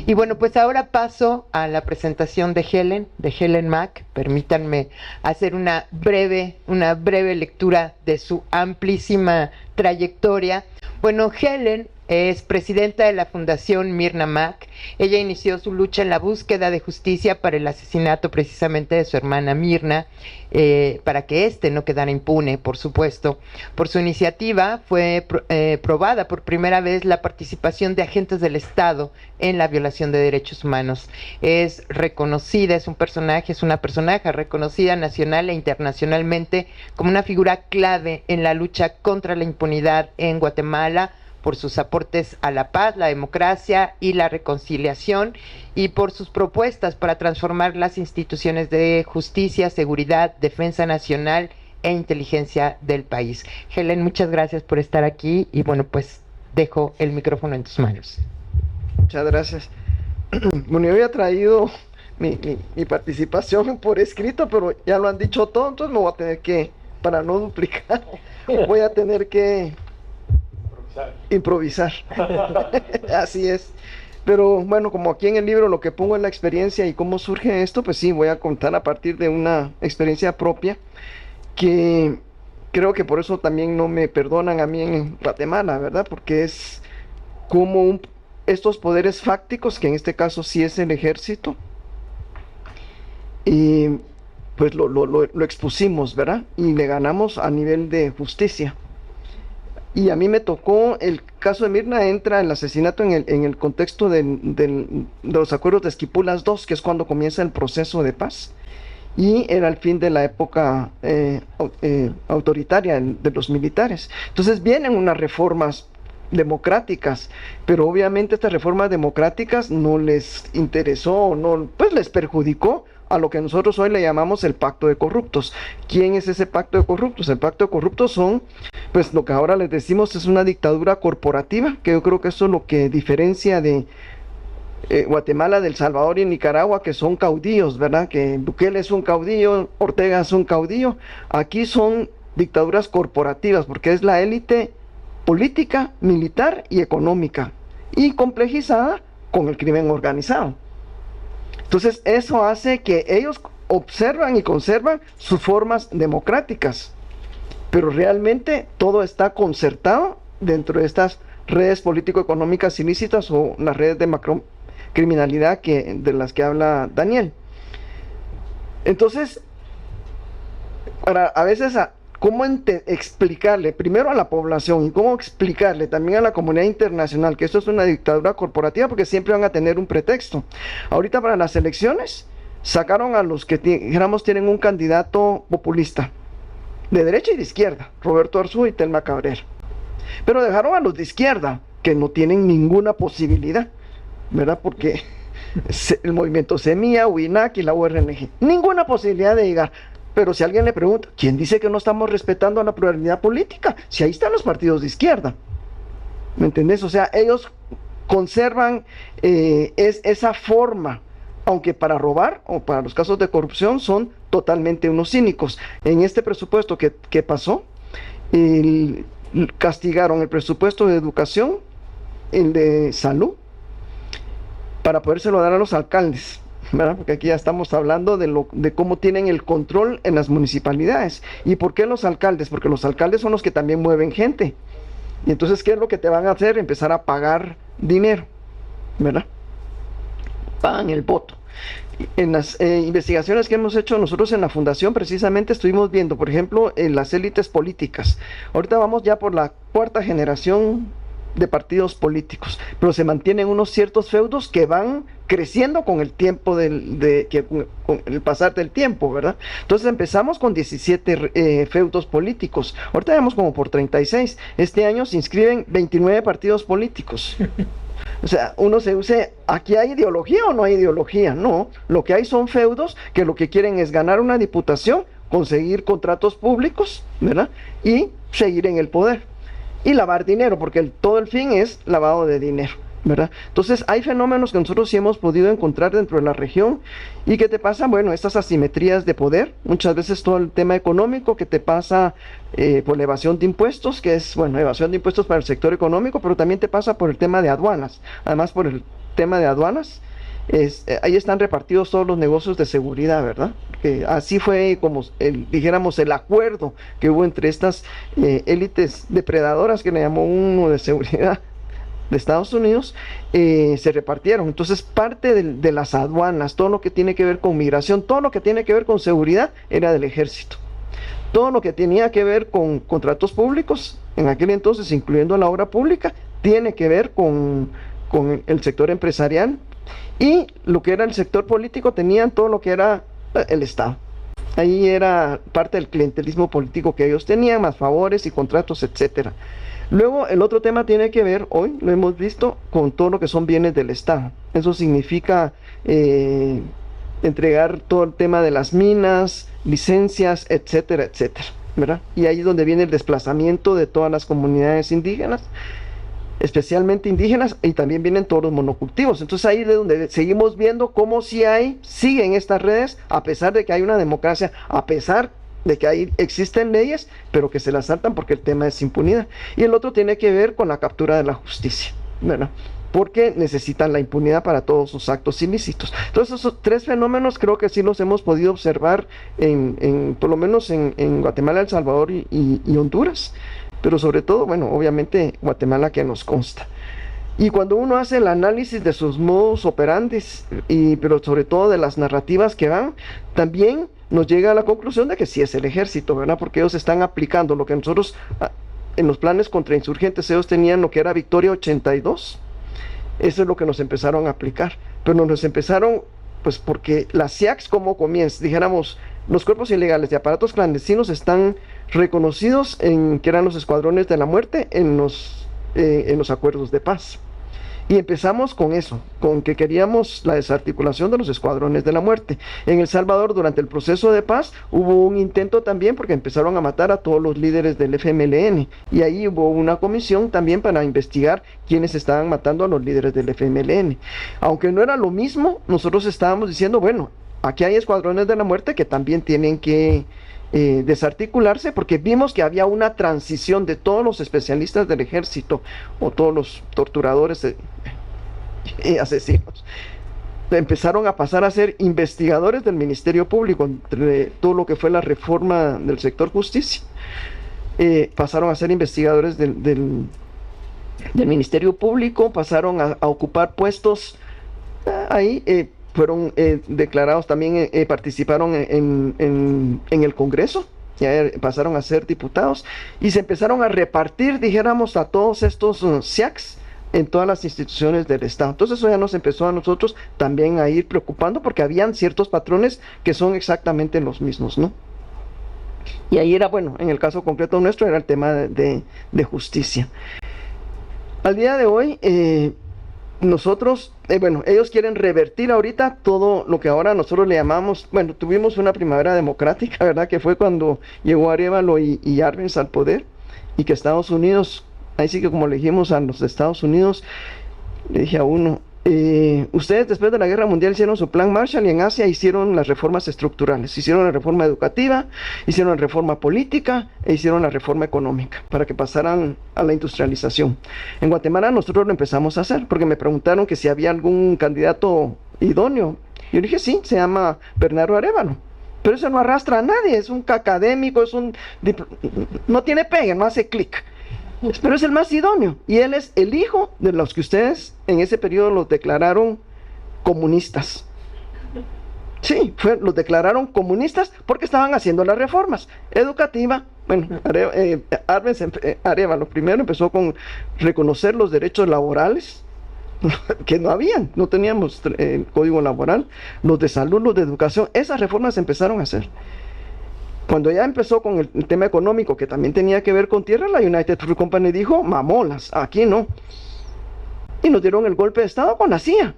Y bueno, pues ahora paso a la presentación de Helen Mack. Permítanme hacer una breve lectura de su amplísima trayectoria. Bueno, Helen es presidenta de la Fundación Myrna Mack. Ella inició su lucha en la búsqueda de justicia para el asesinato precisamente de su hermana Myrna, para que éste no quedara impune, por supuesto. Por su iniciativa fue probada por primera vez la participación de agentes del Estado en la violación de derechos humanos. Es reconocida, es una personaje reconocida nacional e internacionalmente como una figura clave en la lucha contra la impunidad en Guatemala, por sus aportes a la paz, la democracia y la reconciliación, y por sus propuestas para transformar las instituciones de justicia, seguridad, defensa nacional e inteligencia del país. Helen, muchas gracias por estar aquí y bueno, pues dejo el micrófono en tus manos. Muchas gracias. Bueno, yo había traído mi participación por escrito, pero ya lo han dicho todo, entonces me voy a tener que, para no duplicar, voy a tener que improvisar. Así es. Pero bueno, como aquí en el libro lo que pongo es la experiencia y cómo surge esto, pues sí, voy a contar a partir de una experiencia propia, que creo que por eso también no me perdonan a mí en Guatemala, ¿verdad? Porque es como estos poderes fácticos, que en este caso sí es el ejército, y pues lo expusimos, ¿verdad? Y le ganamos a nivel de justicia. Y a mí me tocó, el caso de Myrna entra el asesinato en el contexto de los acuerdos de Esquipulas II, que es cuando comienza el proceso de paz, y era el fin de la época autoritaria de los militares. Entonces vienen unas reformas democráticas, pero obviamente estas reformas democráticas no les interesó, no, pues les perjudicó a lo que nosotros hoy le llamamos el pacto de corruptos. ¿Quién es ese pacto de corruptos? El pacto de corruptos son, pues lo que ahora les decimos es una dictadura corporativa, que yo creo que eso es lo que diferencia de Guatemala, del Salvador y Nicaragua, que son caudillos, ¿verdad? Que Bukele es un caudillo, Ortega es un caudillo. Aquí son dictaduras corporativas, porque es la élite política, militar y económica, y complejizada con el crimen organizado. Entonces eso hace que ellos observan y conservan sus formas democráticas, pero realmente todo está concertado dentro de estas redes político-económicas ilícitas o las redes de macrocriminalidad de las que habla Daniel. Entonces, a veces cómo explicarle primero a la población y cómo explicarle también a la comunidad internacional que esto es una dictadura corporativa, porque siempre van a tener un pretexto. Ahorita para las elecciones sacaron a los que dijéramos tienen un candidato populista de derecha y de izquierda, Roberto Arzú y Telma Cabrera, pero dejaron a los de izquierda que no tienen ninguna posibilidad, ¿verdad? Porque el movimiento Semilla, UINAC y la URNG, ninguna posibilidad de llegar. Pero si alguien le pregunta, ¿quién dice que no estamos respetando la pluralidad política? Si ahí están los partidos de izquierda, ¿me entendés? O sea, ellos conservan esa forma, aunque para robar o para los casos de corrupción son totalmente unos cínicos. En este presupuesto que pasó, castigaron el presupuesto de educación, el de salud, para podérselo dar a los alcaldes, ¿verdad? Porque aquí ya estamos hablando de cómo tienen el control en las municipalidades. ¿Y por qué los alcaldes? Porque los alcaldes son los que también mueven gente. Y entonces, ¿qué es lo que te van a hacer? Empezar a pagar dinero, ¿verdad? Pagan el voto. En las investigaciones que hemos hecho nosotros en la fundación, precisamente estuvimos viendo, por ejemplo, en las élites políticas. Ahorita vamos ya por la cuarta generación de partidos políticos, pero se mantienen unos ciertos feudos que van creciendo con el tiempo con el pasar del tiempo, ¿verdad? Entonces empezamos con 17 feudos políticos, ahorita vamos como por 36, este año se inscriben 29 partidos políticos. O sea, ¿aquí hay ideología o no hay ideología? No, lo que hay son feudos que lo que quieren es ganar una diputación, conseguir contratos públicos, ¿verdad? Y seguir en el poder. Y lavar dinero, porque todo el fin es lavado de dinero, ¿verdad? Entonces hay fenómenos que nosotros sí hemos podido encontrar dentro de la región. ¿Y qué te pasa? Bueno, estas asimetrías de poder, muchas veces todo el tema económico que te pasa por la evasión de impuestos, que es, bueno, evasión de impuestos para el sector económico, pero también te pasa por el tema de aduanas, además por tema de aduanas, ahí están repartidos todos los negocios de seguridad, ¿verdad? Que así fue como, dijéramos, el acuerdo que hubo entre estas élites depredadoras, que le llamó uno de seguridad de Estados Unidos, se repartieron. Entonces parte de las aduanas, todo lo que tiene que ver con migración, todo lo que tiene que ver con seguridad, era del ejército. Todo lo que tenía que ver con contratos públicos, en aquel entonces, incluyendo la obra pública, tiene que ver con el sector empresarial, y lo que era el sector político tenían todo lo que era el Estado. Ahí era parte del clientelismo político que ellos tenían, más favores y contratos, etcétera. Luego el otro tema tiene que ver, hoy lo hemos visto, con todo lo que son bienes del Estado. Eso significa entregar todo el tema de las minas, licencias, etcétera, etcétera, ¿verdad? Y ahí es donde viene el desplazamiento de todas las comunidades indígenas, especialmente indígenas, y también vienen todos los monocultivos. Entonces ahí es donde seguimos viendo cómo siguen estas redes, a pesar de que hay una democracia, a pesar de que existen leyes, pero que se las saltan porque el tema es impunidad. Y el otro tiene que ver con la captura de la justicia, ¿verdad? Porque necesitan la impunidad para todos sus actos ilícitos. Entonces esos tres fenómenos creo que sí los hemos podido observar por lo menos en Guatemala, El Salvador y Honduras, pero sobre todo, bueno, obviamente Guatemala, que nos consta. Y cuando uno hace el análisis de sus modus operandi, pero sobre todo de las narrativas que van, también nos llega a la conclusión de que sí es el ejército, ¿verdad? Porque ellos están aplicando lo que nosotros, en los planes contrainsurgentes, ellos tenían lo que era Victoria 82. Eso es lo que nos empezaron a aplicar. Pero nos empezaron, pues porque las SIACs, como comienza, dijéramos, los cuerpos ilegales de aparatos clandestinos están reconocidos que eran los escuadrones de la muerte en los acuerdos de paz. Y empezamos con eso, con que queríamos la desarticulación de los escuadrones de la muerte. En El Salvador, durante el proceso de paz, hubo un intento también porque empezaron a matar a todos los líderes del FMLN. Y ahí hubo una comisión también para investigar quiénes estaban matando a los líderes del FMLN. Aunque no era lo mismo, nosotros estábamos diciendo, bueno, aquí hay escuadrones de la muerte que también tienen que desarticularse, porque vimos que había una transición de todos los especialistas del ejército o todos los torturadores y asesinos. Empezaron a pasar a ser investigadores del Ministerio Público, entre todo lo que fue la reforma del sector justicia. Pasaron a ser investigadores del Ministerio Público, pasaron a ocupar puestos ahí. Fueron declarados también, participaron en el Congreso, ya pasaron a ser diputados, y se empezaron a repartir, dijéramos, a todos estos SIACs en todas las instituciones del Estado. Entonces eso ya nos empezó a nosotros también a ir preocupando, porque habían ciertos patrones que son exactamente los mismos, ¿no? Y ahí era, bueno, en el caso concreto nuestro, era el tema de justicia. Al día de hoy, nosotros, bueno, ellos quieren revertir ahorita todo lo que ahora nosotros le llamamos, bueno, tuvimos una primavera democrática, ¿verdad? Que fue cuando llegó Arévalo y Arbenz al poder, y que Estados Unidos, ahí sí que como le dijimos a los de Estados Unidos, le dije a uno, ustedes después de la Guerra Mundial hicieron su plan Marshall, y en Asia hicieron las reformas estructurales, hicieron la reforma educativa, hicieron la reforma política e hicieron la reforma económica para que pasaran a la industrialización. En Guatemala nosotros lo empezamos a hacer, porque me preguntaron que si había algún candidato idóneo. Yo dije sí, se llama Bernardo Arévalo, pero eso no arrastra a nadie, es un académico, no tiene pegue, no hace clic. Pero es el más idóneo, y él es el hijo de los que ustedes en ese periodo los declararon comunistas. Sí, los declararon comunistas porque estaban haciendo las reformas educativas. Bueno, Arévalo primero empezó con reconocer los derechos laborales, que no teníamos código laboral, los de salud, los de educación. Esas reformas se empezaron a hacer. Cuando ya empezó con el tema económico, que también tenía que ver con tierra, la United Fruit Company dijo, mamolas, aquí no. Y nos dieron el golpe de Estado con la CIA.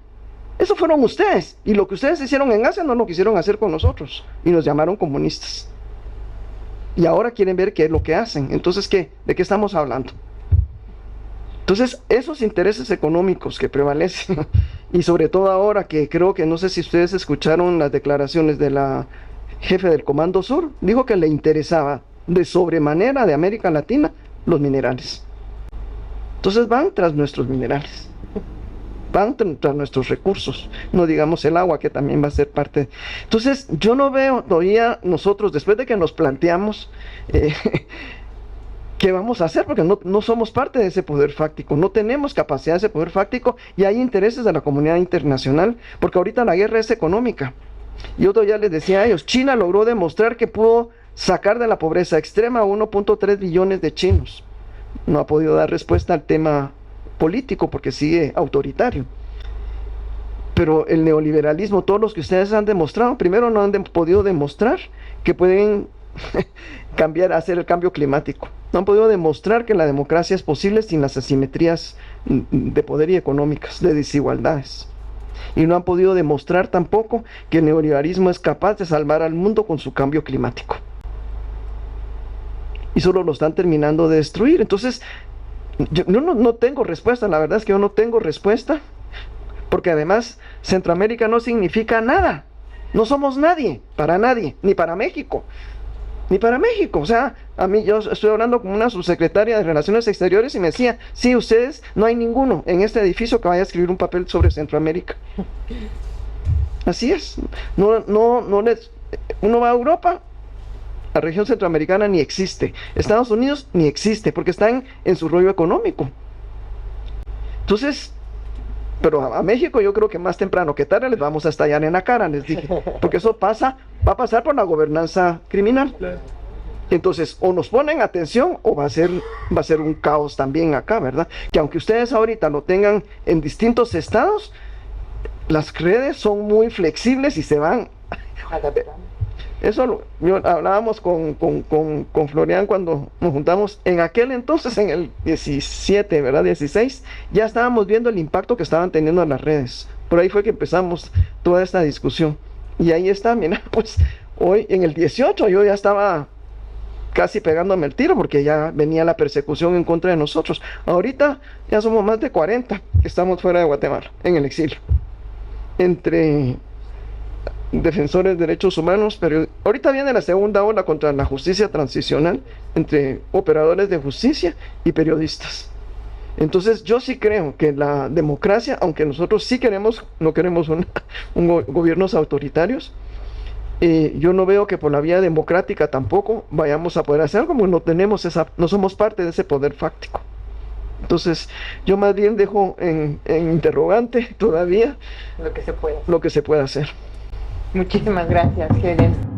Eso fueron ustedes. Y lo que ustedes hicieron en Asia no lo quisieron hacer con nosotros. Y nos llamaron comunistas. Y ahora quieren ver qué es lo que hacen. Entonces, ¿de qué estamos hablando? Entonces, esos intereses económicos que prevalecen, y sobre todo ahora que creo que, no sé si ustedes escucharon las declaraciones de la jefe del Comando Sur, dijo que le interesaba de sobremanera de América Latina los minerales. Entonces van tras nuestros minerales. van tras nuestros recursos, no digamos el agua, que también va a ser parte. Entonces, yo no veo todavía nosotros, después de que nos planteamos qué vamos a hacer, porque no somos parte de ese poder fáctico, no tenemos capacidad de ese poder fáctico, y hay intereses de la comunidad internacional, porque ahorita la guerra es económica. Y otro ya les decía a ellos, China logró demostrar que pudo sacar de la pobreza extrema a 1.3 billones de chinos. No ha podido dar respuesta al tema político porque sigue autoritario. Pero el neoliberalismo, todos los que ustedes han demostrado, primero no han podido demostrar que pueden hacer el cambio climático. No han podido demostrar que la democracia es posible sin las asimetrías de poder y económicas, de desigualdades. Y no han podido demostrar tampoco que el neoliberalismo es capaz de salvar al mundo con su cambio climático. Y solo lo están terminando de destruir. Entonces, yo no tengo respuesta, la verdad es que yo no tengo respuesta, porque además Centroamérica no significa nada. No somos nadie, ni para México, ni para México. O sea, a mí, yo estoy hablando con una subsecretaria de Relaciones Exteriores y me decía, sí, ustedes, no hay ninguno en este edificio que vaya a escribir un papel sobre Centroamérica. Así es. Uno va a Europa, la región centroamericana ni existe. Estados Unidos ni existe, porque están en su rollo económico. Entonces, pero a México yo creo que más temprano que tarde les vamos a estallar en la cara, les dije, porque eso va a pasar por la gobernanza criminal. Entonces, o nos ponen atención o va a ser un caos también acá, ¿verdad? Que aunque ustedes ahorita lo tengan en distintos estados, las redes son muy flexibles y se van adaptando. Eso hablábamos con Florian cuando nos juntamos en aquel entonces, en el 17, ¿verdad? 16, ya estábamos viendo el impacto que estaban teniendo las redes. Por ahí fue que empezamos toda esta discusión. Y ahí está, mira, pues hoy en el 18 yo ya estaba casi pegándome el tiro porque ya venía la persecución en contra de nosotros. Ahorita ya somos más de 40 que estamos fuera de Guatemala, en el exilio. Entre defensores de derechos humanos, pero ahorita viene la segunda ola contra la justicia transicional, entre operadores de justicia y periodistas. Entonces yo sí creo que la democracia, aunque nosotros sí no queremos gobiernos autoritarios, yo no veo que por la vía democrática tampoco vayamos a poder hacer algo, como no somos parte de ese poder fáctico. Entonces yo más bien dejo en interrogante todavía lo que se puede hacer. Muchísimas gracias, Helen.